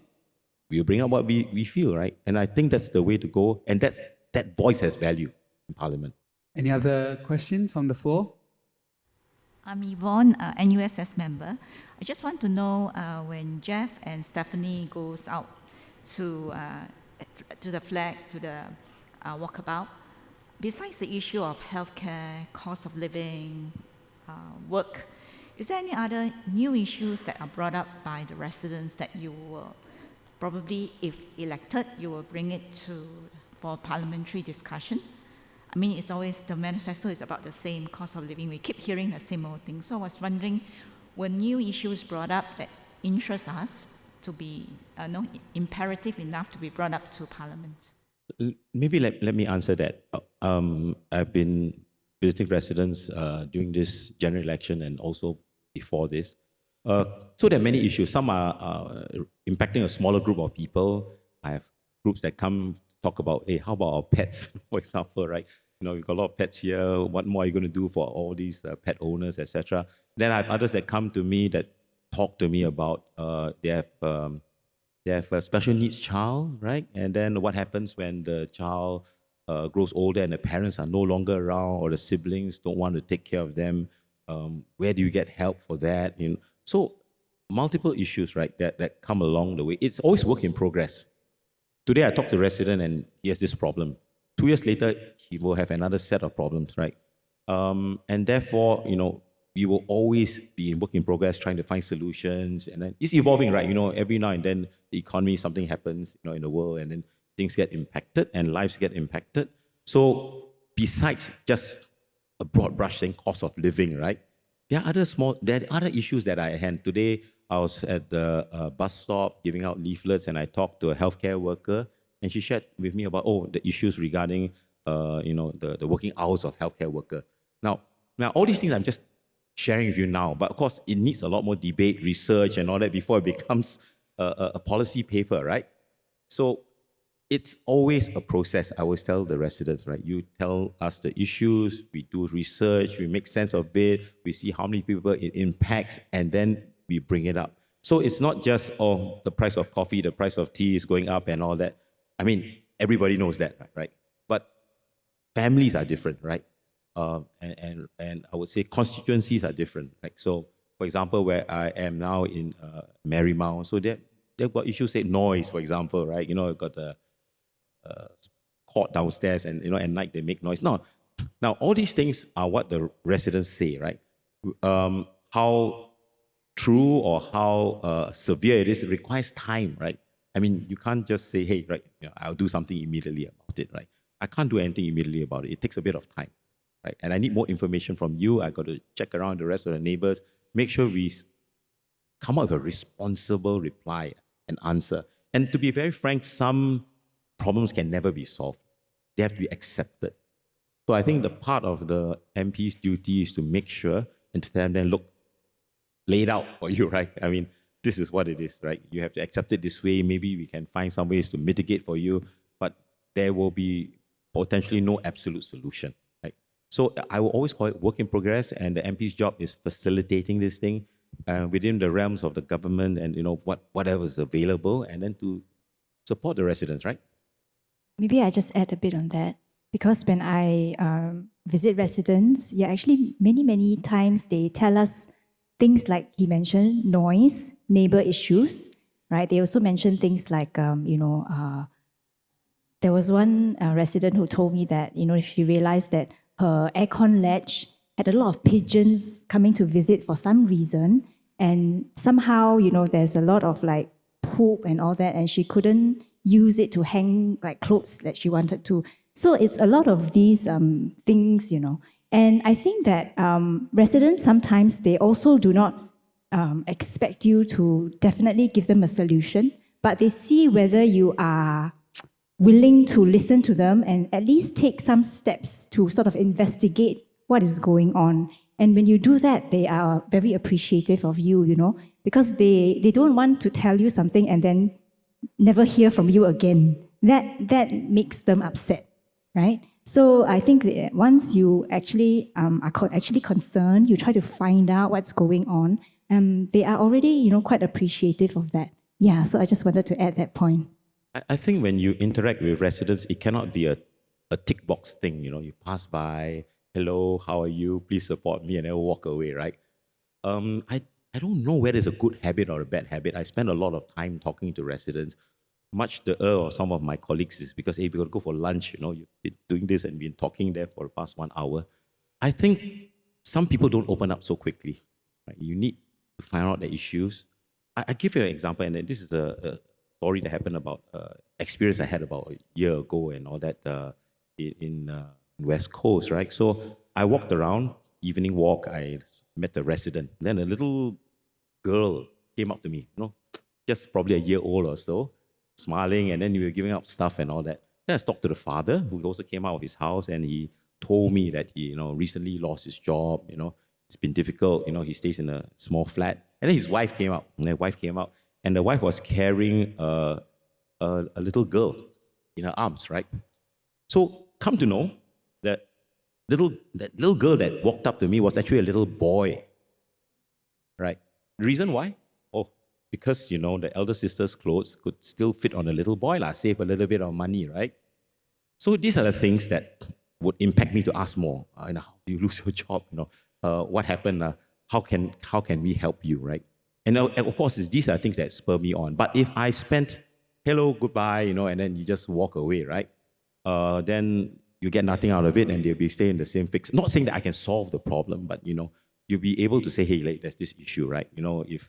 we'll bring up what we feel, right? And I think that's the way to go. And that voice has value in Parliament. Any other questions on the floor? I'm Yvonne, NUSS member. I just want to know when Jeff and Stephanie goes out to the flags, to the walkabout, besides the issue of healthcare, cost of living, work, is there any other new issues that are brought up by the residents that you will probably, if elected, you will bring it for parliamentary discussion? I mean, it's always, the manifesto is about the same cost of living. We keep hearing the same old thing. So I was wondering, were new issues brought up that interest us to be imperative enough to be brought up to Parliament? Maybe let me answer that. I've been visiting residents during this general election and also before this. So there are many issues. Some are impacting a smaller group of people. I have groups that come talk about, hey, how about our pets, for example, right? You know, we've got a lot of pets here. What more are you going to do for all these pet owners, etc.? Then I have others that come to me that talk to me about they have a special needs child, right? And then what happens when the child grows older and the parents are no longer around or the siblings don't want to take care of them? Where do you get help for that? You know? So multiple issues, right, that come along the way. It's always work in progress. Today I talked to a resident and he has this problem. 2 years later, he will have another set of problems, right? And therefore, you know, we will always be in work in progress, trying to find solutions. And then it's evolving, right? You know, every now and then the economy, something happens, you know, in the world, and then things get impacted and lives get impacted. So besides just a broad brush saying cost of living, right? There are other issues that I had. Today, I was at the bus stop giving out leaflets, and I talked to a healthcare worker, and she shared with me about the issues regarding the working hours of healthcare worker. Now all these things I'm just sharing with you now, but of course it needs a lot more debate, research, and all that before it becomes a policy paper, right? So it's always a process. I always tell the residents, right? You tell us the issues, we do research, we make sense of it, we see how many people it impacts, and then we bring it up. So it's not just, the price of coffee, the price of tea is going up and all that. I mean, everybody knows that, right? But families are different, right? And I would say constituencies are different, right? So, for example, where I am now in Marymount, so they've got issues, say noise, for example, right? You know, got the court downstairs, and you know, at night they make noise. Now, all these things are what the residents say, right? How true or how severe it is, it requires time, right? I mean, you can't just say, hey, right, you know, I'll do something immediately about it, right? I can't do anything immediately about it. It takes a bit of time, right? And I need more information from you. I got to check around the rest of the neighbors, make sure we come up with a responsible reply and answer. And to be very frank, some problems can never be solved. They have to be accepted. So I think the part of the MP's duty is to make sure and to tell them, look, laid out for you, right? I mean, this is what it is, right? You have to accept it this way. Maybe we can find some ways to mitigate for you, but there will be potentially no absolute solution, right? So I will always call it work in progress, and the MP's job is facilitating this thing within the realms of the government and whatever is available, and then to support the residents, right? Maybe I just add a bit on that because when I visit residents, yeah, actually many times they tell us things like he mentioned noise, neighbor issues, right? They also mentioned things like there was one resident who told me that she realized that her aircon ledge had a lot of pigeons coming to visit for some reason, and somehow there's a lot of like poop and all that, and she couldn't use it to hang like clothes that she wanted to. So it's a lot of these things, and I think that residents sometimes they also do not expect you to definitely give them a solution, but they see whether you are willing to listen to them and at least take some steps to sort of investigate what is going on. And when you do that, they are very appreciative of you, because they don't want to tell you something and then never hear from you again. That makes them upset, right? So I think that once you actually are actually concerned, you try to find out what's going on, they are already, quite appreciative of that. Yeah, so I just wanted to add that point. I think when you interact with residents, it cannot be a tick box thing. You pass by, hello, how are you? Please support me, and then walk away, right? I don't know whether it's a good habit or a bad habit. I spend a lot of time talking to residents. Much the of some of my colleagues is because, hey, we got to go for lunch. You've been doing this and been talking there for the past 1 hour. I think some people don't open up so quickly. Right? You need to find out the issues. I give you an example, and then this is a story that happened about experience I had about a year ago and all that in West Coast, right? So I walked around, evening walk, I met the resident. Then a little girl came up to me, just probably a year old or so, smiling, and then we were giving up stuff and all that. Then I talked to the father, who also came out of his house, and he told me that he, recently lost his job, it's been difficult, he stays in a small flat. And then his wife came out, and the wife was carrying a little girl in her arms, right? So come to know that little girl that walked up to me was actually a little boy, right? The reason why? Oh, because, the elder sister's clothes could still fit on a little boy, save a little bit of money, right? So these are the things that would impact me to ask more. How do you lose your job? What happened? How can we help you, right? And of course, these are things that spur me on. But if I spent hello, goodbye, and then you just walk away, right? Then you get nothing out of it, and they'll be staying in the same fix. Not saying that I can solve the problem, but you'll be able to say, hey, there's this issue, right? If you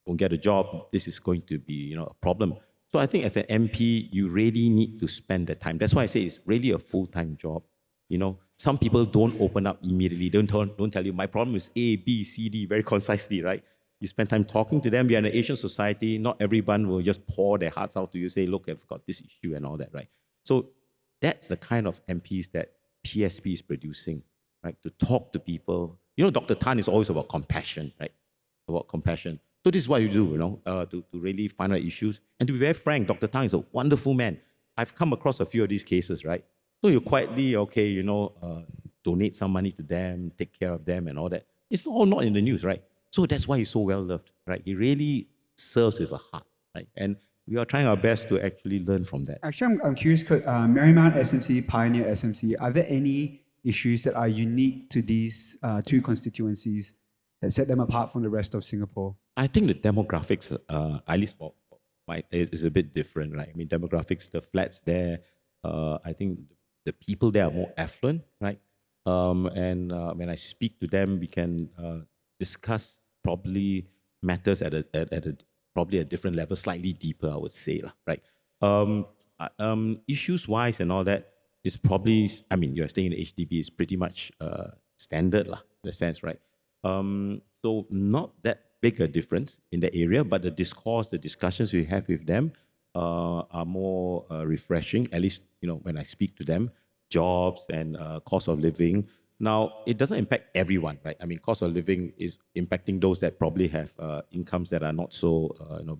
don't get a job, this is going to be a problem. So I think as an MP, you really need to spend the time. That's why I say it's really a full-time job. Some people don't open up immediately. Don't tell you my problem is A, B, C, D very concisely, right? You spend time talking to them. We are in an Asian society. Not everyone will just pour their hearts out to you, say, look, I've got this issue and all that, right? So that's the kind of MPs that PSP is producing, right? To talk to people. Dr. Tan is always about compassion, right? About compassion. So this is what you do, to really find out issues. And to be very frank, Dr. Tan is a wonderful man. I've come across a few of these cases, right? So you quietly, donate some money to them, take care of them and all that. It's all not in the news, right? So that's why he's so well loved, right? He really serves with a heart, right? And we are trying our best to actually learn from that. Actually, I'm curious, Marymount SMC, Pioneer SMC, are there any issues that are unique to these two constituencies that set them apart from the rest of Singapore? I think the demographics, at least for is a bit different, right? I mean, demographics, the flats there, I think the people there are more affluent, right? And when I speak to them, we can discuss probably matters at a probably a different level, slightly deeper, I would say, right? Issues-wise and all that is probably, I mean, you're staying in HDB is pretty much standard, in a sense, right? So not that big a difference in the area, but the discourse, the discussions we have with them are more refreshing, at least, when I speak to them. jobs and cost of living. Now, it doesn't impact everyone, right? I mean, cost of living is impacting those that probably have incomes that are not so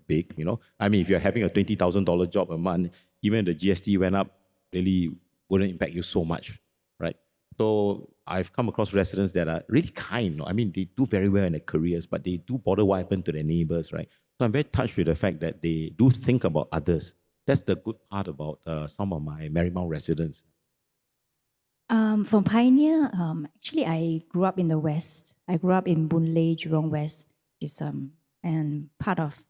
big, I mean, if you're having a $20,000 job a month, even if the GST went up, really wouldn't impact you so much, right? So I've come across residents that are really kind. I mean, they do very well in their careers, but they do bother what happened to their neighbors, right? So I'm very touched with the fact that they do think about others. That's the good part about some of my Marymount residents. From Pioneer, actually, I grew up in the West. I grew up in Boon Lay, Jurong West, which is and part of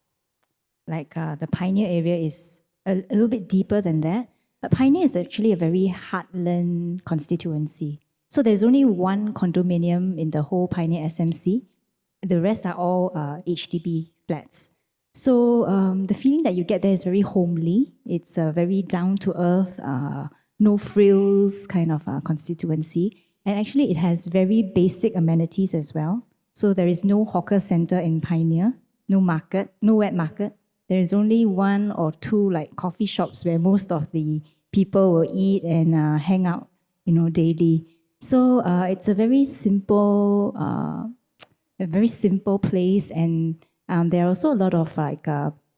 the Pioneer area is a little bit deeper than that. But Pioneer is actually a very heartland constituency. So there's only one condominium in the whole Pioneer SMC. The rest are all HDB flats. So the feeling that you get there is very homely. It's a very down-to-earth, no frills kind of constituency. And actually, it has very basic amenities as well. So there is no hawker center in Pioneer, no market, no wet market. There is only one or two coffee shops where most of the people will eat and hang out, daily. So it's a very simple place, and there are also a lot of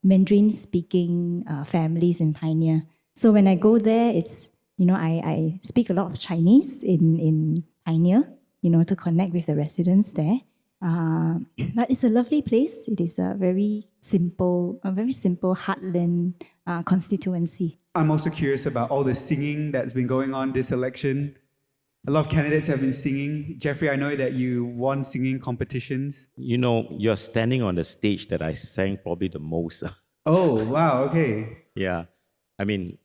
Mandarin-speaking families in Pioneer. So when I go there, it's I speak a lot of Chinese in Pioneer, to connect with the residents there. But it's a lovely place. It is a very simple heartland constituency. I'm also curious about all the singing that's been going on this election. A lot of candidates have been singing. Jeffrey, I know that you won singing competitions. You're standing on the stage that I sang probably the most. Oh, wow, okay. Yeah. I mean,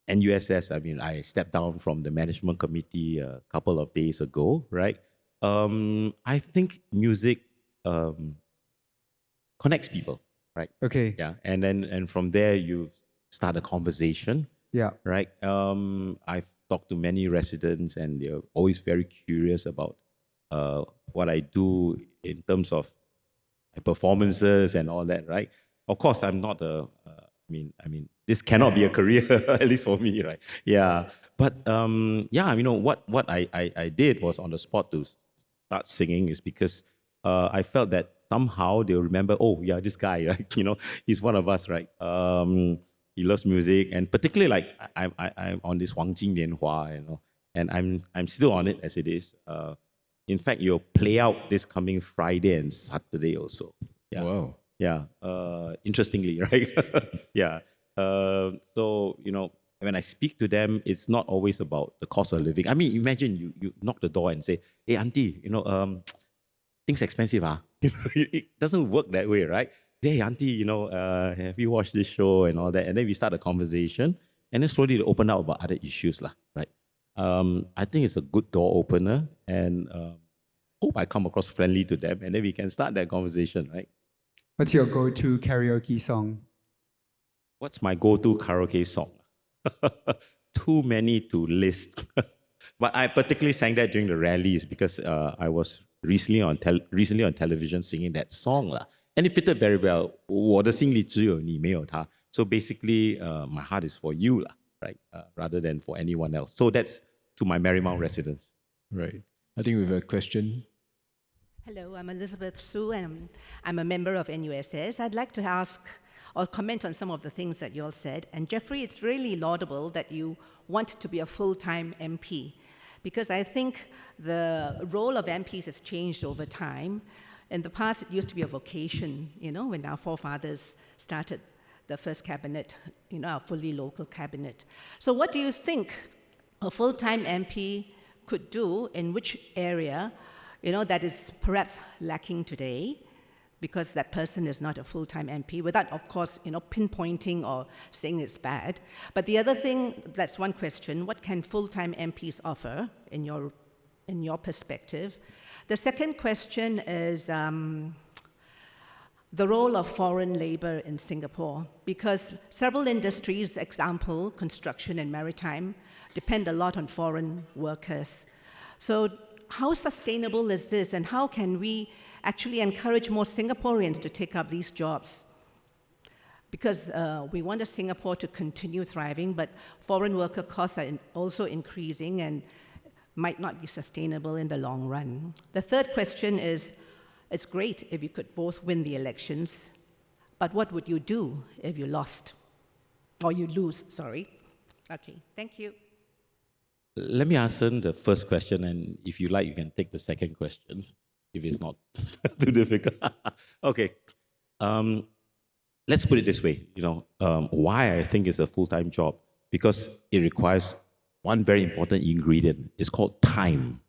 NUSS, I stepped down from the management committee a couple of days ago, right? I think music connects people, right? Okay. Yeah. And from there, you start a conversation. Yeah. Right. I've talked to many residents, and they're always very curious about what I do in terms of performances and all that. Right. Of course, I'm not this cannot be a career, at least for me, right? Yeah. But what I did was on the spot to start singing is because I felt that somehow they'll remember, oh yeah, this guy, right? He's one of us, right? He loves music, and particularly I'm on this Huang Jing Lian Hua, and I'm still on it as it is. In fact, you'll play out this coming Friday and Saturday also. Yeah. Wow. Yeah. Interestingly, right? Yeah. So when I speak to them, it's not always about the cost of living. I mean, imagine you knock the door and say, "Hey, auntie, things expensive, huh?" It doesn't work that way, right? Hey, auntie, have you watched this show and all that? And then we start a conversation, and then slowly they open up about other issues, right? I think it's a good door opener, and hope I come across friendly to them, and then we can start that conversation, right? What's your go-to karaoke song? What's my go-to karaoke song? Too many to list. But I particularly sang that during the rallies because I was recently on television singing that song lah. And it fitted very well. 我的心里只有你，没有他. So basically, my heart is for you lah, right? Rather than for anyone else. So that's to my Marymount residents. Right. I think we have a question. Hello, I'm Elizabeth Su, and I'm a member of NUSS. I'd like to ask or comment on some of the things that you all said. And Jeffrey, it's really laudable that you want to be a full-time MP, because I think the role of MPs has changed over time. In the past, it used to be a vocation, when our forefathers started the first cabinet, our fully local cabinet. So what do you think a full-time MP could do in which area, that is perhaps lacking today, because that person is not a full-time MP, without, of course, pinpointing or saying it's bad. But the other thing, that's one question, what can full-time MPs offer in your perspective? The second question is the role of foreign labor in Singapore, because several industries, example, construction and maritime, depend a lot on foreign workers. So how sustainable is this, and how can we actually encourage more Singaporeans to take up these jobs? because we want Singapore to continue thriving, but foreign worker costs are also increasing and might not be sustainable in the long run. The third question is, it's great if you could both win the elections, but what would you do if you lost? Or you lose, sorry. Okay, thank you. Let me answer the first question, and if you like, you can take the second question, if it's not too difficult. Okay. Let's put it this way, why I think it's a full-time job, because it requires one very important ingredient. It's called time.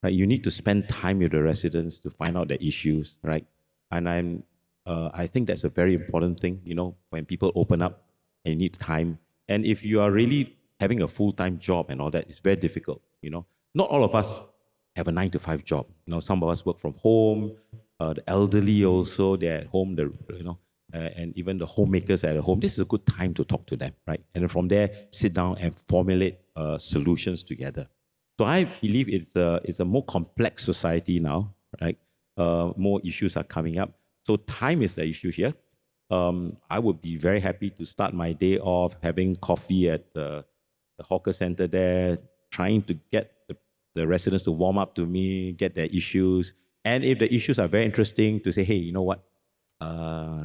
Right? You need to spend time with the residents to find out their issues, right? And I think that's a very important thing, when people open up and you need time. And if you are really having a full-time job and all that, it's very difficult, Not all of us have a 9-to-5 job. Some of us work from home, the elderly also, they're at home, and even the homemakers at home. This is a good time to talk to them, right? And then from there, sit down and formulate solutions together. So I believe it's a more complex society now, right? More issues are coming up. So time is the issue here. I would be very happy to start my day off having coffee at the hawker center there, trying to get the residents to warm up to me, get their issues. And if the issues are very interesting, to say, hey, you know what?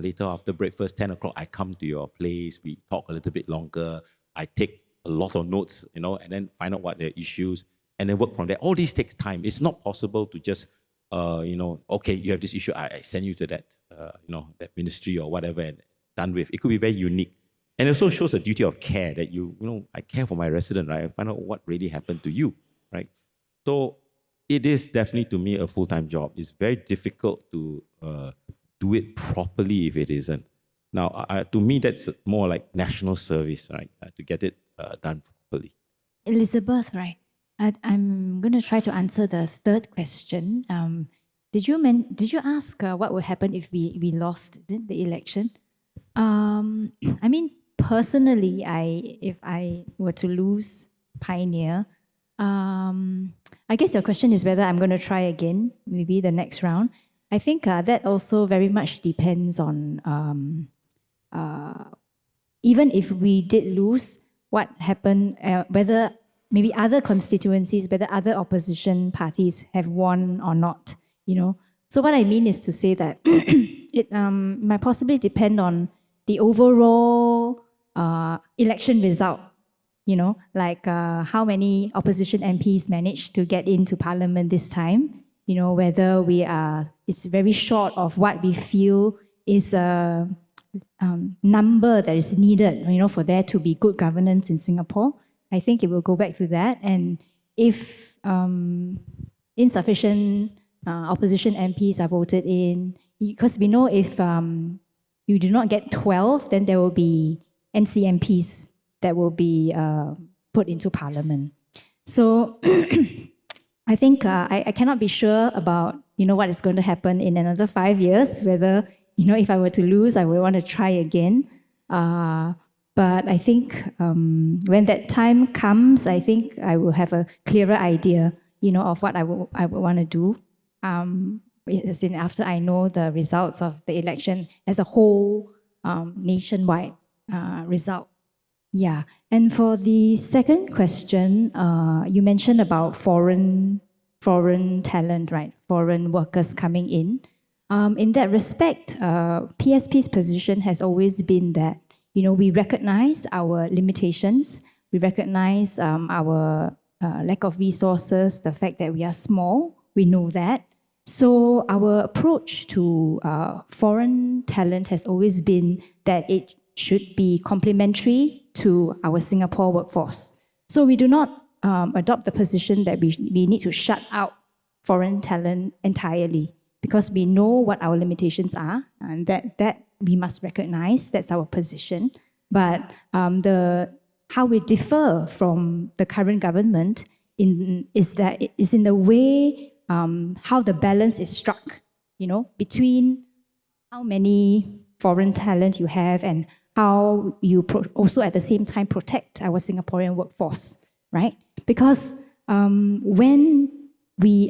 Later after breakfast, 10 o'clock, I come to your place, we talk a little bit longer, I take a lot of notes, and then find out what their issues, and then work from there. All these takes time. It's not possible to just, okay, you have this issue, I send you to that, that ministry or whatever, and done with. It could be very unique. And it also shows a duty of care that I care for my resident, right? I find out what really happened to you, right? So it is definitely, to me, a full-time job. It's very difficult to do it properly if it isn't. Now, to me, that's more like national service, right? To get it done properly. Elizabeth, right? I'm going to try to answer the third question. Did you ask what would happen if we lost the election? I mean, personally, if I were to lose Pioneer, I guess your question is whether I'm going to try again, maybe the next round. I think that also very much depends on even if we did lose, what happened, whether maybe other constituencies, whether other opposition parties have won or not, So what I mean is to say that it might possibly depend on the overall election result, like how many opposition MPs managed to get into parliament this time, whether it's very short of what we feel is a number that is needed, for there to be good governance in Singapore. I think it will go back to that. And if insufficient opposition MPs are voted in, because we know if you do not get 12, then there will be NCMPs that will be put into parliament. So I think I cannot be sure about, what is going to happen in another 5 years, whether, if I were to lose, I would want to try again. But I think when that time comes, I think I will have a clearer idea, of what I would want to do. As in after I know the results of the election as a whole nationwide result. Yeah. And for the second question, you mentioned about foreign talent, right? Foreign workers coming in. In that respect, PSP's position has always been that, we recognize our limitations, we recognize our lack of resources, the fact that we are small, we know that. So our approach to foreign talent has always been that it should be complementary to our Singapore workforce. So we do not adopt the position that we need to shut out foreign talent entirely, because we know what our limitations are, and that we must recognize. That's our position. But how we differ from the current government is in the way how the balance is struck, between how many foreign talent you have and how you also at the same time protect our Singaporean workforce, right? Because when we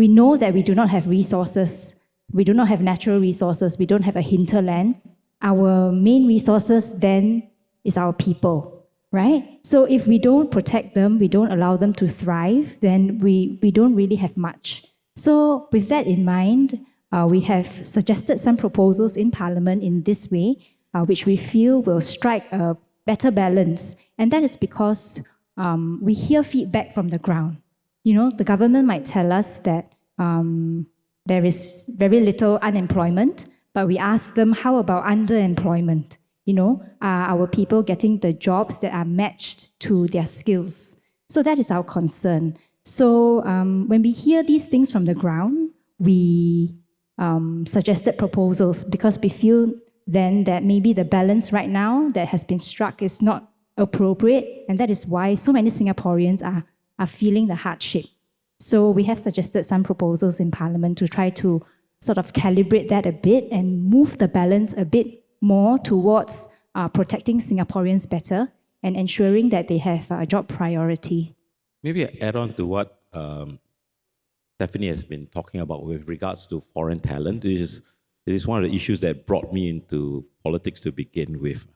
know that we do not have resources, we do not have natural resources, we don't have a hinterland, our main resources then is our people, right? So if we don't protect them, we don't allow them to thrive, then we don't really have much. So with that in mind, we have suggested some proposals in Parliament in this way, which we feel will strike a better balance. And that is because we hear feedback from the ground. You know, the government might tell us that there is very little unemployment, but we ask them, how about underemployment? You know, are our people getting the jobs that are matched to their skills? So that is our concern. So when we hear these things from the ground, we suggested proposals because we feel then that maybe the balance right now that has been struck is not appropriate, and that is why so many Singaporeans are feeling the hardship. So we have suggested some proposals in Parliament to try to sort of calibrate that a bit and move the balance a bit more towards protecting Singaporeans better and ensuring that they have a job priority. Maybe I add on to what Stephanie has been talking about with regards to foreign talent. It is one of the issues that brought me into politics to begin with.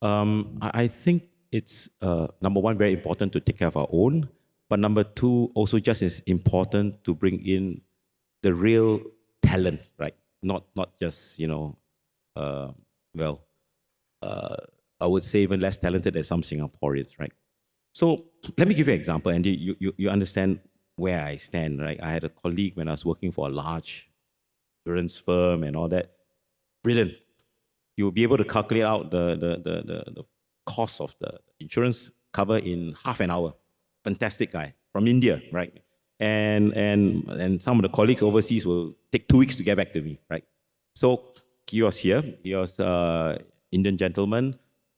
I think it's, number one, very important to take care of our own, but number two, also just as important to bring in the real talent, right? Not just, I would say even less talented than some Singaporeans, right? So let me give you an example, and you understand where I stand, right? I had a colleague when I was working for a large insurance firm and all that. Brilliant. You'll be able to calculate out the cost of the insurance cover in half an hour. Fantastic guy from India, right? And some of the colleagues overseas will take 2 weeks to get back to me, right? So he was here. He was Indian gentleman.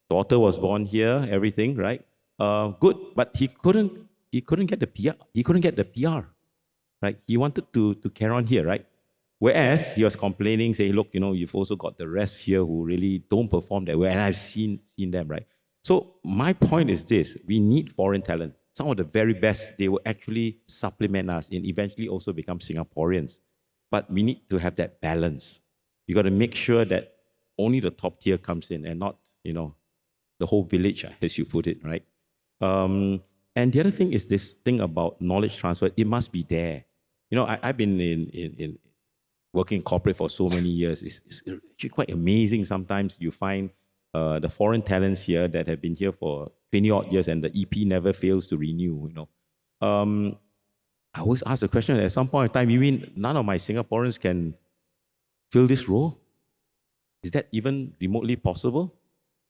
Daughter was born here. Everything, right? Good, but he couldn't get the PR. He couldn't get the PR, right? He wanted to carry on here, right? Whereas he was complaining, saying, "Look, you've also got the rest here who really don't perform that well," and I've seen them, right? So my point is this: we need foreign talent. Some of the very best, they will actually supplement us and eventually also become Singaporeans. But we need to have that balance. You got to make sure that only the top tier comes in and not, the whole village, as you put it, right? And the other thing is this thing about knowledge transfer. It must be there. I've been in working in corporate for so many years. It's actually quite amazing. Sometimes you find the foreign talents here that have been here for 20-odd years and the EP never fails to renew, I always ask the question, at some point in time, you mean none of my Singaporeans can fill this role? Is that even remotely possible?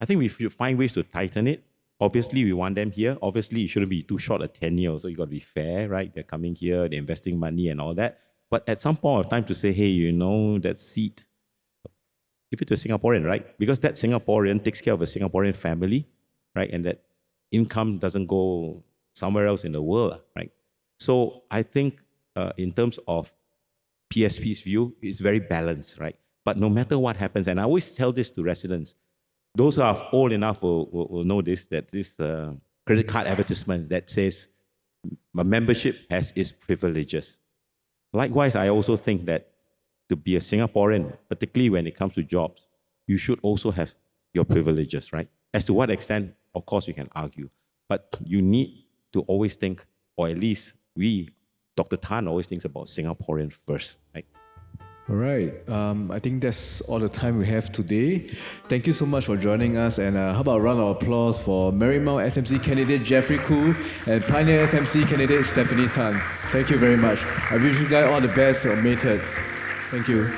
I think we should find ways to tighten it. Obviously, we want them here. Obviously, it shouldn't be too short a tenure, so you got to be fair, right? They're coming here, they're investing money and all that. But at some point of time to say, hey, that seat, give it to a Singaporean, right? Because that Singaporean takes care of a Singaporean family, right? And that income doesn't go somewhere else in the world, right? So I think in terms of PSP's view, it's very balanced, right? But no matter what happens, and I always tell this to residents, those who are old enough will know this, that this credit card advertisement that says a membership has its privileges. Likewise, I also think that to be a Singaporean, particularly when it comes to jobs, you should also have your privileges, right? As to what extent, of course, we can argue. But you need to always think, or at least Dr. Tan always thinks about Singaporean first, right? All right. I think that's all the time we have today. Thank you so much for joining us. And how about a round of applause for Marymount SMC candidate Jeffrey Khoo and Pioneer SMC candidate Stephanie Tan. Thank you very much. I wish you guys all the best on May 3rd. Thank you.